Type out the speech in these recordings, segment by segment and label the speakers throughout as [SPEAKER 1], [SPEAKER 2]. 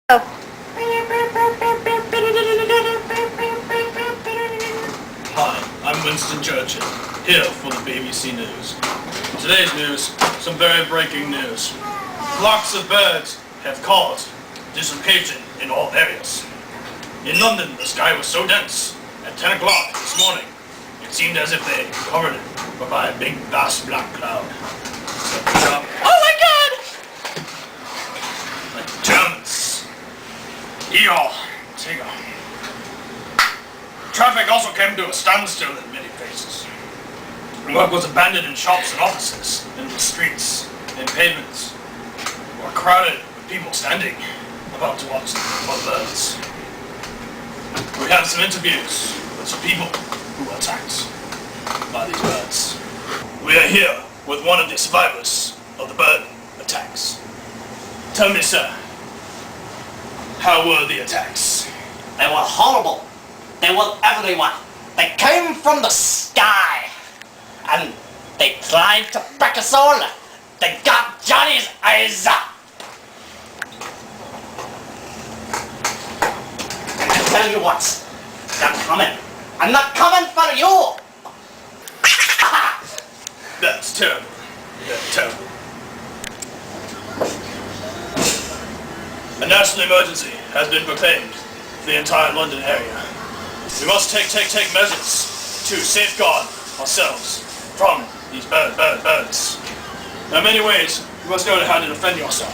[SPEAKER 1] Hi, I'm Winston Churchill, here for the BBC News. Today's news, some very breaking news. Flocks of birds have caused dislocation in all areas. In London, the sky was so dense, at 10 o'clock this morning, it seemed as if they covered it by a big, vast black cloud. Oh my God! The Germans. Eeyore. Tiger. Traffic also came to a standstill in many places. Work was abandoned in shops and offices, in the streets, in pavements, or crowded with people standing about to watch the birds. We have some interviews with some people who were attacked by these birds. We are here with one of the survivors of the bird attacks. Tell me, sir, how were the attacks?
[SPEAKER 2] They were horrible. They were everywhere. They came from the sky. And they tried to break us all. They got Johnny's eyes out. And I tell you what, they're coming. I'm not coming for you.
[SPEAKER 1] That's terrible. That's terrible. A national emergency has been proclaimed for the entire London area. We must take measures to safeguard ourselves from these birds. There are many ways you must know how to defend yourself.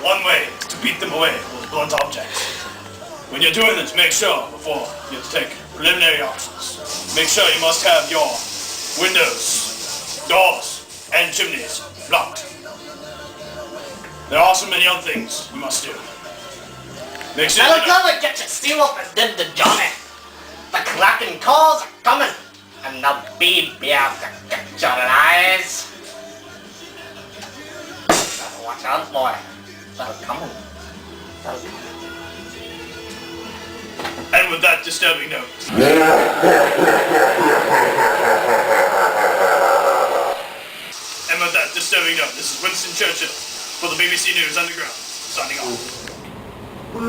[SPEAKER 1] One way is to beat them away with a blunt object. When you're doing this, make sure before you take preliminary options. Make sure you must have your windows, doors, and chimneys blocked. There are so many other things you must do. Make sure
[SPEAKER 2] I'll come and get your steel up and did the Johnny. The cracking calls are coming, and the baby have to get your eyes. Better watch out, boy. They're coming. They're coming.
[SPEAKER 1] And with that disturbing note. This is Winston Churchill for the BBC News Underground, signing off.
[SPEAKER 3] Do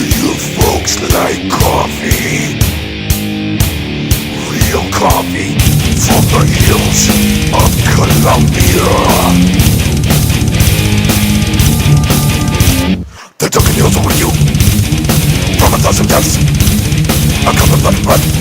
[SPEAKER 3] you folks like coffee? Real coffee from the hills of Colombia. The Duncan Hills over you. From 1,000 deaths, a couple of blood.